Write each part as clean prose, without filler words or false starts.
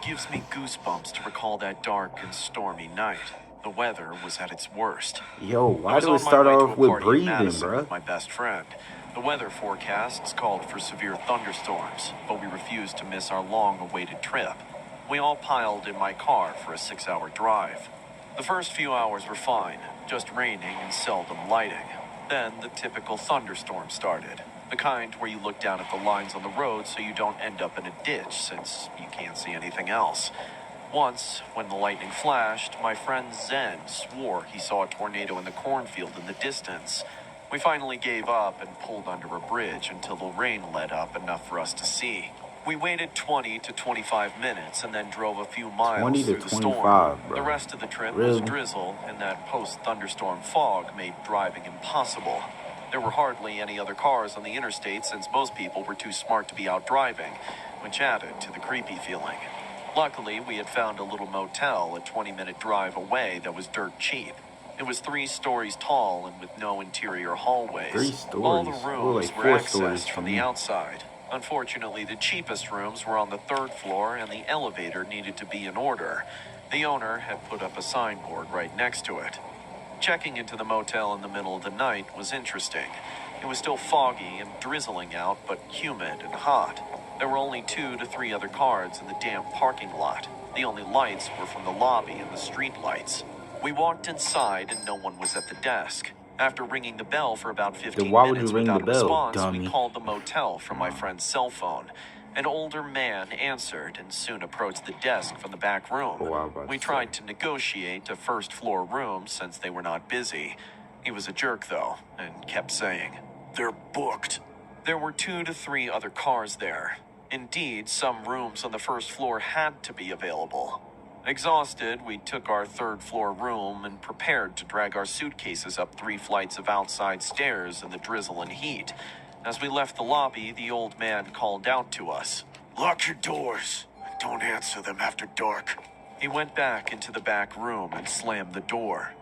gives me goosebumps to recall that dark and stormy night. The weather was at its worst. Yo, I why was do we on my start way to off a with party in breathing, Madison bruh? with my best friend. The weather forecasts called for severe thunderstorms, but we refused to miss our long-awaited trip. We all piled in my car for a 6-hour drive. The first few hours were fine, just raining and seldom lighting. Then the typical thunderstorm started. The kind where you look down at the lines on the road so you don't end up in a ditch since you can't see anything else. Once, when the lightning flashed, my friend Zen swore he saw a tornado in the cornfield in the distance. We finally gave up and pulled under a bridge until the rain let up enough for us to see. We waited 20 to 25 minutes and then drove a few 20 miles to through the 25, storm. bro. The rest of the trip Really? was drizzle, and that post-thunderstorm fog made driving impossible. There were hardly any other cars on the interstate since most people were too smart to be out driving, which added to the creepy feeling. Luckily, we had found a little motel a 20-minute drive away that was dirt cheap. It was 3 stories tall and with no interior hallways. 3 stories? All the Oh, rooms like were 4 stories accessed to from me. the outside. Unfortunately, the cheapest rooms were on the 3rd floor and the elevator needed to be in order. The owner had put up a signboard right next to it. Checking into the motel in the middle of the night was interesting. It was still foggy and drizzling out, but humid and hot. There were only 2 to 3 other cars in the damp parking lot. The only lights were from the lobby and the street lights. We walked inside and no one was at the desk. After ringing the bell for about 15 Then why would minutes you ring without the a bell, response, dummy? we called the motel from my friend's cell phone. An older man answered and soon approached the desk from the back room. Oh, I was about We to tried say. to negotiate a first-floor room since they were not busy. He was a jerk, though, and kept saying, "They're booked." There were 2 to 3 other cars there. Indeed, some rooms on the first floor had to be available. Exhausted, we took our 3rd-floor room and prepared to drag our suitcases up 3 flights of outside stairs in the drizzle and heat. As we left the lobby, the old man called out to us, "Lock your doors and don't answer them after dark." He went back into the back room and slammed the door.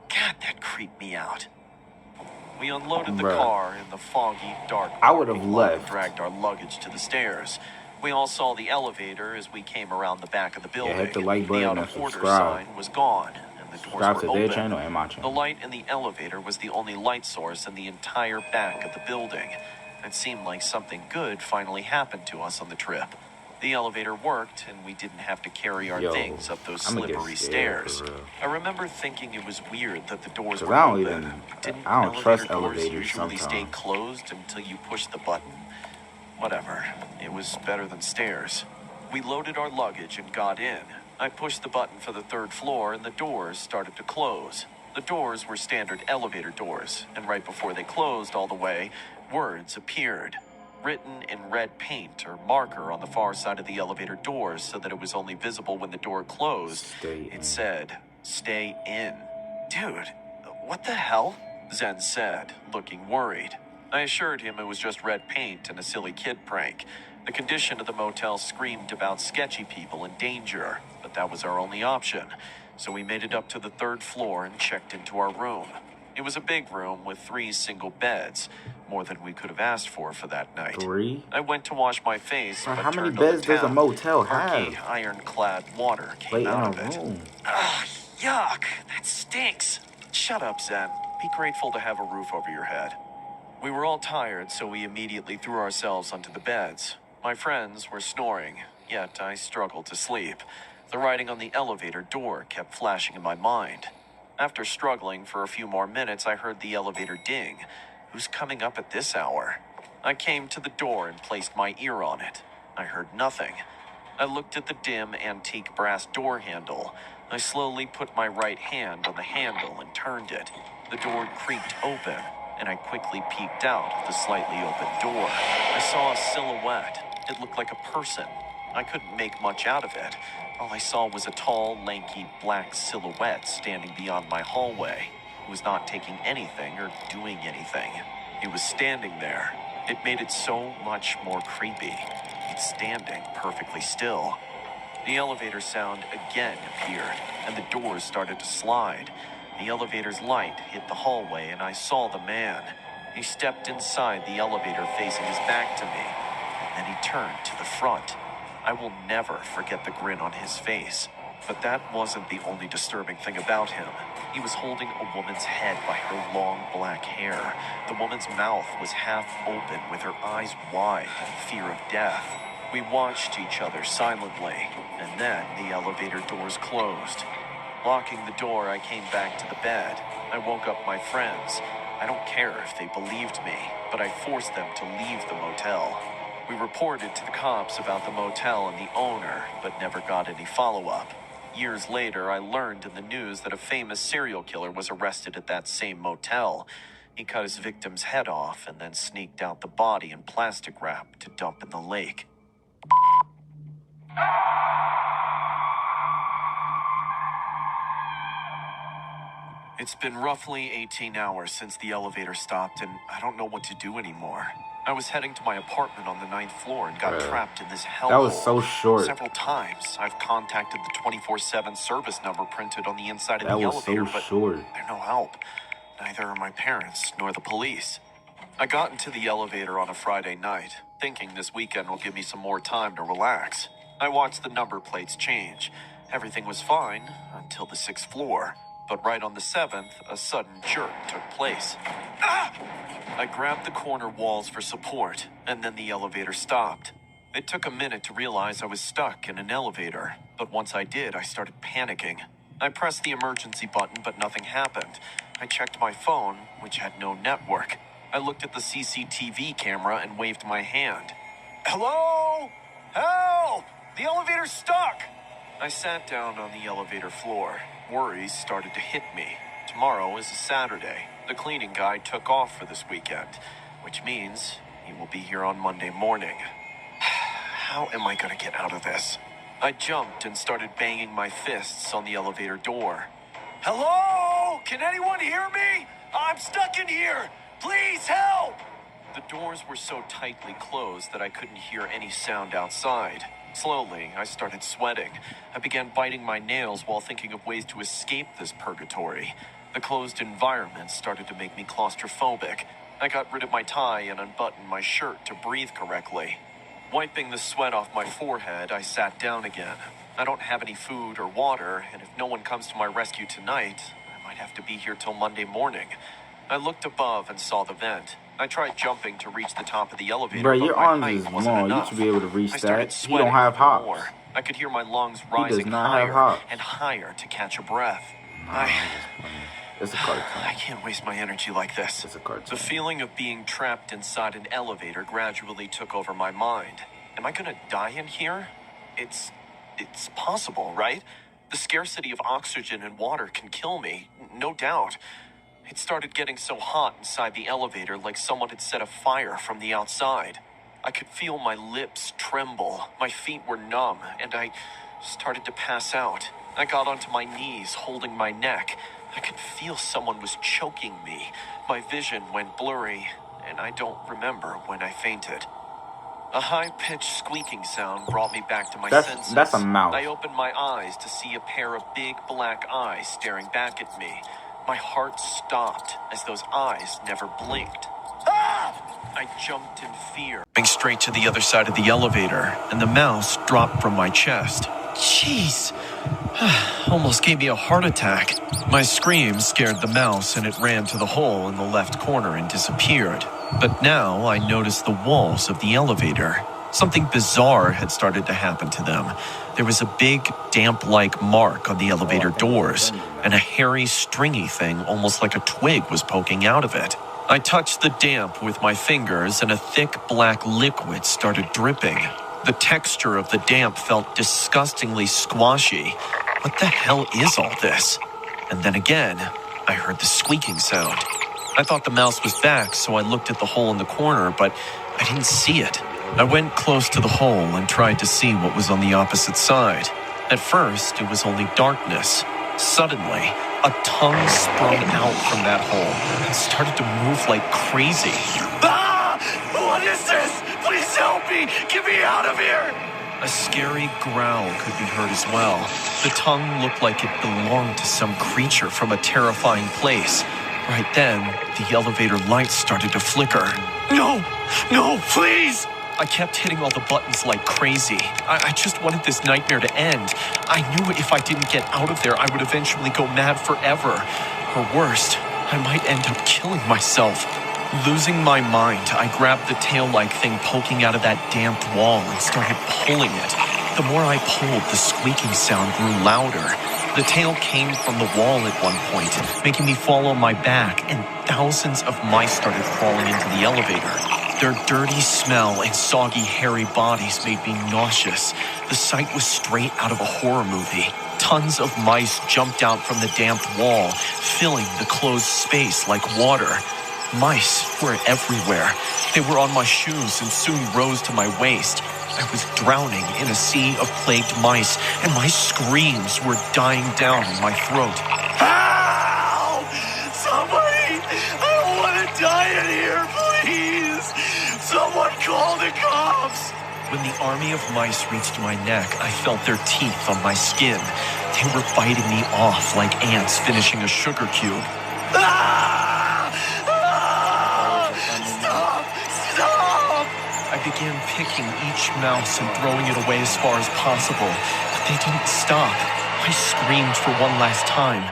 God, that creeped me out. We unloaded the Bruh. car in the foggy, dark I would have parking lot and left. dragged our luggage to the stairs. We all saw the elevator as we came around the back of the building. hit the like The button out and of order subscribe. sign was gone, and the doors Subscribe were to their open. channel and my The channel. light in the elevator was the only light source in the entire back of the building. It seemed like something good finally happened to us on the trip. The elevator worked, and we didn't have to carry our Yo, things up those I'ma get slippery scared, stairs. for real. I remember thinking it was weird that the doors 'Cause were I don't open. even- Didn't I don't trust elevator doors elevators usually stay sometimes. closed until you push the button? Whatever. It was better than stairs. We loaded our luggage and got in. I pushed the button for the 3rd floor and the doors started to close. The doors were standard elevator doors, and right before they closed all the way, words appeared. Written in red paint or marker on the far side of the elevator doors so that it was only visible when the door closed. Stay in. It said, "Stay in." Dude, what the hell? Zen said, looking worried. I assured him it was just red paint and a silly kid prank. The condition of the motel screamed about sketchy people and danger, but that was our only option. So we made it up to the 3rd floor and checked into our room. It was a big room with 3 single beds, more than we could have asked for that night. 3? I went to wash my face, Bro, but how many turned on the beds does a tap. motel Murky, have? ironclad water Like came in out a of it. room. Ugh, yuck, that stinks. Shut up, Zen. Be grateful to have a roof over your head. We were all tired, so we immediately threw ourselves onto the beds. My friends were snoring, yet I struggled to sleep. The writing on the elevator door kept flashing in my mind. After struggling for a few more minutes, I heard the elevator ding. Who's coming up at this hour? I came to the door and placed my ear on it. I heard nothing. I looked at the dim, antique brass door handle. I slowly put my right hand on the handle and turned it. The door creaked open, and I quickly peeked out of the slightly open door. I saw a silhouette. It looked like a person. I couldn't make much out of it. All I saw was a tall, lanky, black silhouette standing beyond my hallway. It was not taking anything or doing anything. It was standing there. It made it so much more creepy. It's standing perfectly still. The elevator sound again appeared, and the doors started to slide. The elevator's light hit the hallway, and I saw the man. He stepped inside the elevator facing his back to me, and then he turned to the front. I will never forget the grin on his face. But that wasn't the only disturbing thing about him. He was holding a woman's head by her long black hair. The woman's mouth was half open with her eyes wide in fear of death. We watched each other silently, and then the elevator doors closed. Locking the door, I came back to the bed. I woke up my friends. I don't care if they believed me, but I forced them to leave the motel. We reported to the cops about the motel and the owner, but never got any follow-up. Years later, I learned in the news that a famous serial killer was arrested at that same motel. He cut his victim's head off and then sneaked out the body in plastic wrap to dump in the lake. It's been roughly 18 hours since the elevator stopped, and I don't know what to do anymore. I was heading to my apartment on the 9th floor and got trapped in this hellhole. That was so short. Several times, I've contacted the 24/7 service number printed on the inside of the elevator, but they're no help. Neither are my parents nor the police. I got into the elevator on a Friday night, thinking this weekend will give me some more time to relax. I watched the number plates change. Everything was fine until the 6th floor. But right on the 7th, a sudden jerk took place. Ah! I grabbed the corner walls for support, and then the elevator stopped. It took a minute to realize I was stuck in an elevator, but once I did, I started panicking. I pressed the emergency button, but nothing happened. I checked my phone, which had no network. I looked at the CCTV camera and waved my hand. Hello? Help! The elevator's stuck! I sat down on the elevator floor. Worries started to hit me. Tomorrow is a Saturday. The cleaning guy took off for this weekend, which means he will be here on Monday morning. How am I going to get out of this? I jumped and started banging my fists on the elevator door. Hello? Can anyone hear me? I'm stuck in here. Please help! The doors were so tightly closed that I couldn't hear any sound outside. Slowly, I started sweating. I began biting my nails while thinking of ways to escape this purgatory. The closed environment started to make me claustrophobic. I got rid of my tie and unbuttoned my shirt to breathe correctly. Wiping the sweat off my forehead, I sat down again. I don't have any food or water, and if no one comes to my rescue tonight, I might have to be here till Monday morning. I looked above and saw the vent. I tried jumping to reach the top of the elevator, Bro, but your my arms height is wasn't long. enough. You should be able to reach I started that. He sweating don't have even hops. more. I could hear my lungs He does rising not have higher hops. and higher to catch a breath. It's a cartoon. I can't waste my energy like this. It's a cartoon. The feeling of being trapped inside an elevator gradually took over my mind. Am I gonna die in here? It's possible, right? The scarcity of oxygen and water can kill me, no doubt. It started getting so hot inside the elevator like someone had set a fire from the outside. I could feel my lips tremble, my feet were numb, and I started to pass out. I got onto my knees, holding my neck. I could feel someone was choking me. My vision went blurry, and I don't remember when I fainted. A high-pitched squeaking sound brought me back to my senses. That's a mouse. I opened my eyes to see a pair of big black eyes staring back at me. My heart stopped as those eyes never blinked. Ah! I jumped in fear, going straight to the other side of the elevator, and the mouse dropped from my chest. Jeez, almost gave me a heart attack. My scream scared the mouse, and it ran to the hole in the left corner and disappeared. But now I noticed the walls of the elevator. Something bizarre had started to happen to them. There was a big, damp-like mark on the elevator doors, and a hairy, stringy thing almost like a twig was poking out of it. I touched the damp with my fingers, and a thick, black liquid started dripping. The texture of the damp felt disgustingly squashy. What the hell is all this? And then again, I heard the squeaking sound. I thought the mouse was back, so I looked at the hole in the corner, but I didn't see it. I went close to the hole and tried to see what was on the opposite side. At first, it was only darkness. Suddenly, a tongue sprung out from that hole and started to move like crazy. Ah! What is this? Please help me! Get me out of here! A scary growl could be heard as well. The tongue looked like it belonged to some creature from a terrifying place. Right then, the elevator lights started to flicker. No! No, please! I kept hitting all the buttons like crazy. I just wanted this nightmare to end. I knew if I didn't get out of there, I would eventually go mad forever. Or worst, I might end up killing myself. Losing my mind, I grabbed the tail-like thing poking out of that damped wall and started pulling it. The more I pulled, the squeaking sound grew louder. The tail came from the wall at one point, making me fall on my back, and thousands of mice started crawling into the elevator. Their dirty smell and soggy, hairy bodies made me nauseous. The sight was straight out of a horror movie. Tons of mice jumped out from the damped wall, filling the closed space like water. Mice were everywhere. They were on my shoes and soon rose to my waist. I was drowning in a sea of plagued mice, and my screams were dying down in my throat. Help! Somebody! I don't want to die in here, please! Someone call the cops! When the army of mice reached my neck, I felt their teeth on my skin. They were biting me off like ants finishing a sugar cube. Ah! Ah! Stop! Stop! I began picking each mouse and throwing it away as far as possible, but they didn't stop. I screamed for one last time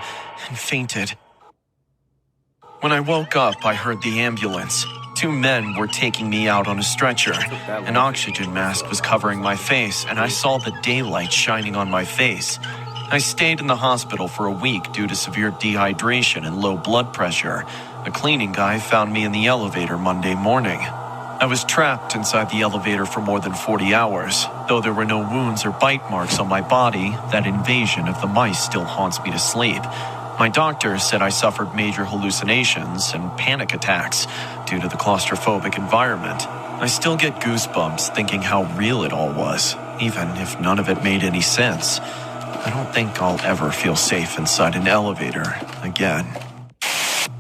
and fainted. When I woke up, I heard the ambulance. 2 men were taking me out on a stretcher. An oxygen mask was covering my face, and I saw the daylight shining on my face. I stayed in the hospital for a week due to severe dehydration and low blood pressure. A cleaning guy found me in the elevator Monday morning. I was trapped inside the elevator for more than 40 hours. Though there were no wounds or bite marks on my body, that invasion of the mice still haunts me to sleep. My doctor said I suffered major hallucinations and panic attacks due to the claustrophobic environment. I still get goosebumps thinking how real it all was, even if none of it made any sense. I don't think I'll ever feel safe inside an elevator again.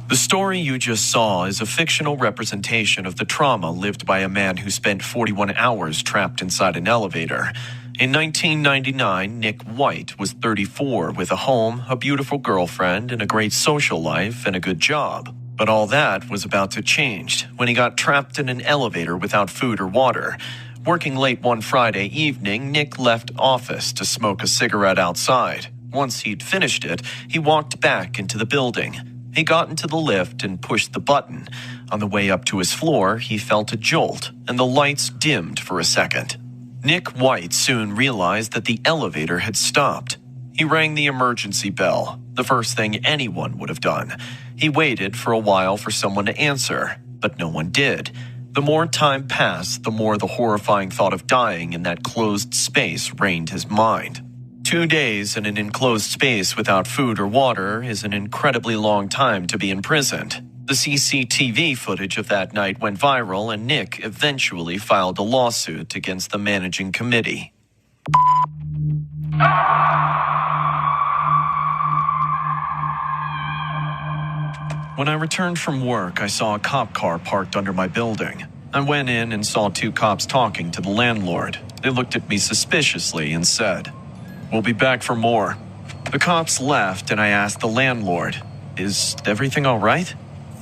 The story you just saw is a fictional representation of the trauma lived by a man who spent 41 hours trapped inside an elevator. In 1999, Nick White was 34 with a home, a beautiful girlfriend, and a great social life and a good job. But all that was about to change when he got trapped in an elevator without food or water. Working late one Friday evening, Nick left office to smoke a cigarette outside. Once he'd finished it, he walked back into the building. He got into the lift and pushed the button. On the way up to his floor, he felt a jolt, and the lights dimmed for a second. Nick White soon realized that the elevator had stopped. He rang the emergency bell, the first thing anyone would have done. He waited for a while for someone to answer, but no one did. The more time passed, the more the horrifying thought of dying in that closed space reigned his mind. 2 days in an enclosed space without food or water is an incredibly long time to be imprisoned. The CCTV footage of that night went viral, and Nick eventually filed a lawsuit against the managing committee. When I returned from work, I saw a cop car parked under my building. I went in and saw 2 cops talking to the landlord. They looked at me suspiciously and said, "We'll be back for more." The cops left, and I asked the landlord, "Is everything all right?"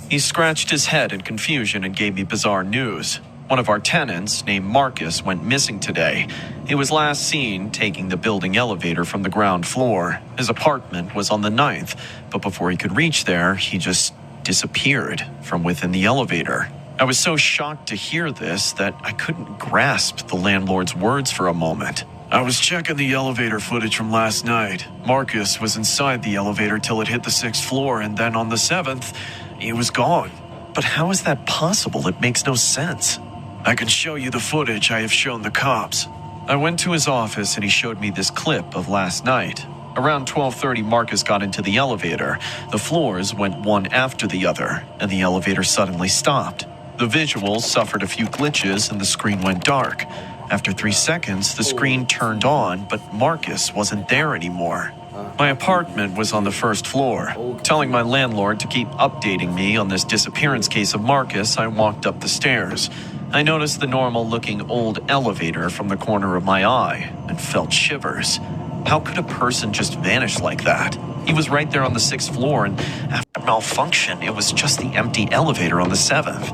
He scratched his head in confusion and gave me bizarre news. One of our tenants, named Marcus, went missing today. He was last seen taking the building elevator from the ground floor. His apartment was on the 9th, but before he could reach there, he just disappeared from within the elevator. I was so shocked to hear this that I couldn't grasp the landlord's words for a moment. "I was checking the elevator footage from last night. Marcus was inside the elevator till it hit the 6th floor, and then on the 7th, he was gone." "But how is that possible? It makes no sense." "I can show you the footage I have shown the cops." I went to his office and he showed me this clip of last night. Around 12:30, Marcus got into the elevator. The floors went one after the other, and the elevator suddenly stopped. The visuals suffered a few glitches and the screen went dark. After 3 seconds, the screen turned on, but Marcus wasn't there anymore. My apartment was on the 1st floor. Telling my landlord to keep updating me on this disappearance case of Marcus, I walked up the stairs. I noticed the normal-looking old elevator from the corner of my eye and felt shivers. How could a person just vanish like that? He was right there on the 6th floor, and after malfunction, it was just the empty elevator on the 7th.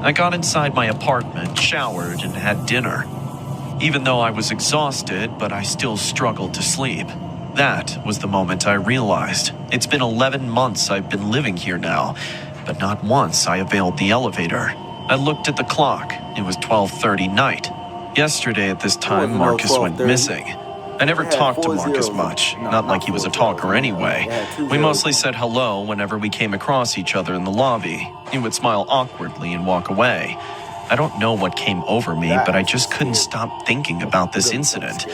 I got inside my apartment, showered, and had dinner. Even though I was exhausted, but I still struggled to sleep. That was the moment I realized. It's been 11 months I've been living here now, but not once I availed the elevator. I looked at the clock. It was 12:30 night. Yesterday at this time, wasn't no Marcus went 12:30. missing. I never It had talked to 4 Marcus zeros. much, No, not like not he was a 4 talker zeros. anyway. It had 2 We zeros. mostly said hello whenever we came across each other in the lobby. He would smile awkwardly and walk away. I don't know what came over me, but I just couldn't stop thinking about this incident.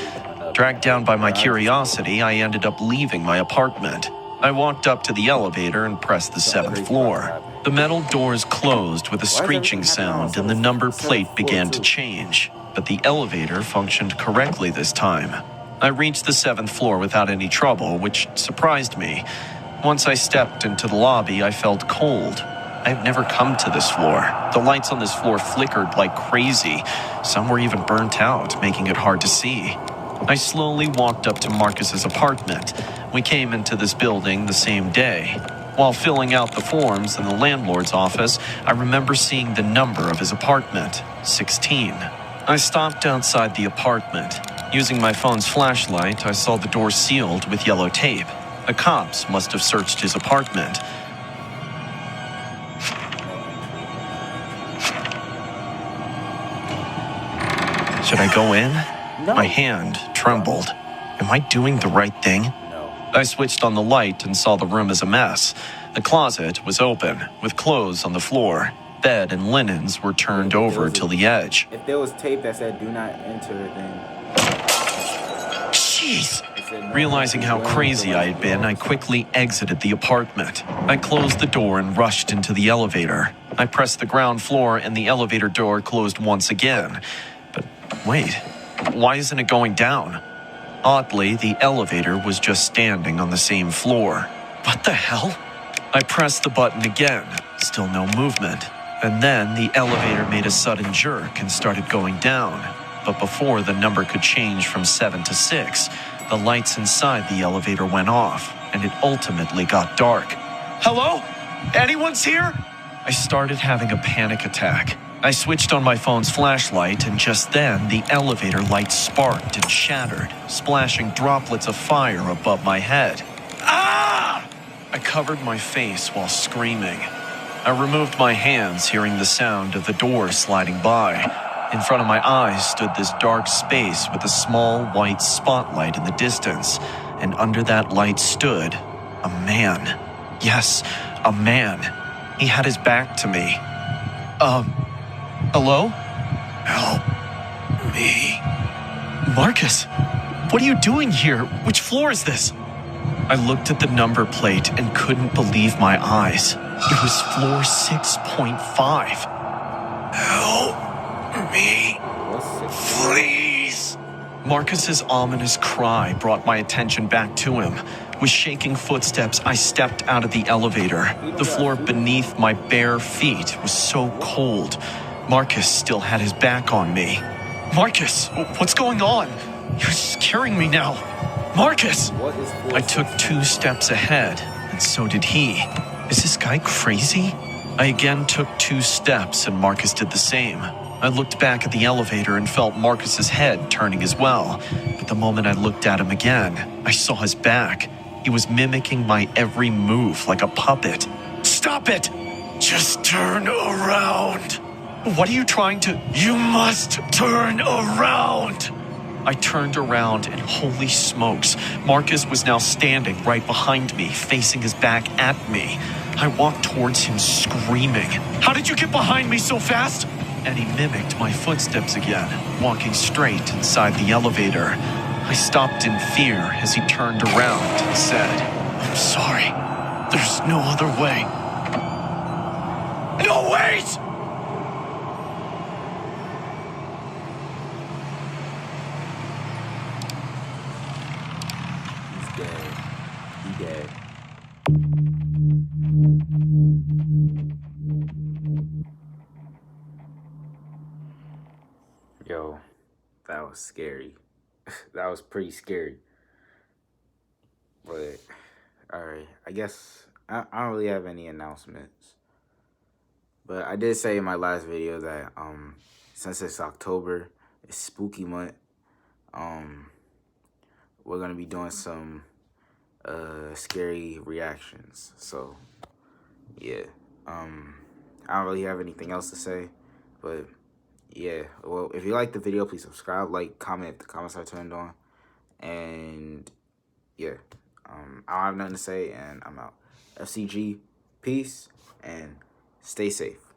Dragged down by my curiosity, I ended up leaving my apartment. I walked up to the elevator and pressed the 7th floor. The metal doors closed with a screeching sound and the number plate began to change, but the elevator functioned correctly this time. I reached the 7th floor without any trouble, which surprised me. Once I stepped into the lobby, I felt cold. I've never come to this floor. The lights on this floor flickered like crazy. Some were even burnt out, making it hard to see. I slowly walked up to Marcus's apartment. We came into this building the same day. While filling out the forms in the landlord's office, I remember seeing the number of his apartment, 16. I stopped outside the apartment. Using my phone's flashlight, I saw the door sealed with yellow tape. The cops must have searched his apartment. Should I go in? No. My hand trembled. Am I doing the right thing? No. I switched on the light and saw the room as a mess. The closet was open, with clothes on the floor. Bed and linens were turned over till the edge. If there was tape that said "Do not enter," then Jeez! it said no. Realizing how crazy I had been, I quickly exited the apartment. I closed the door and rushed into the elevator. I pressed the ground floor and the elevator door closed once again. But wait, why isn't it going down? Oddly, the elevator was just standing on the same floor. What the hell? I pressed the button again, still no movement. And then the elevator made a sudden jerk and started going down. But before the number could change from 7 to 6, the lights inside the elevator went off, and it ultimately got dark. Hello? Anyone's here? I started having a panic attack. I switched on my phone's flashlight, and just then, the elevator light sparked and shattered, splashing droplets of fire above my head. Ah! I covered my face while screaming. I removed my hands, hearing the sound of the door sliding by. In front of my eyes stood this dark space with a small white spotlight in the distance, and under that light stood a man. Yes, a man. He had his back to me. Hello? Help me. Marcus, what are you doing here? Which floor is this? I looked at the number plate and couldn't believe my eyes. It was floor 6.5. Help me, please. Marcus's ominous cry brought my attention back to him. With shaking footsteps, I stepped out of the elevator. The floor beneath my bare feet was so cold. Marcus still had his back on me. Marcus, what's going on? You're scaring me now. Marcus! I took 2 steps ahead, and so did he. Is this guy crazy? I again took 2 steps, and Marcus did the same. I looked back at the elevator and felt Marcus's head turning as well. But the moment I looked at him again, I saw his back. He was mimicking my every move like a puppet. Stop it! Just turn around. What are you trying to... You must turn around! I turned around and holy smokes, Marcus was now standing right behind me, facing his back at me. I walked towards him screaming, "How did you get behind me so fast?" And he mimicked my footsteps again, walking straight inside the elevator. I stopped in fear as he turned around and said, "I'm sorry. There's no other way." No, wait! He dead. Yo, that was scary. That was pretty scary. But, alright, I guess I don't really have any announcements. But I did say in my last video that since it's October, it's spooky month. We're gonna be doing some scary reactions. So yeah, I don't really have anything else to say, but yeah. Well, if you like the video, please subscribe, like, comment if the comments are turned on, and yeah, I don't have nothing to say, and I'm out. FCG, peace, and stay safe.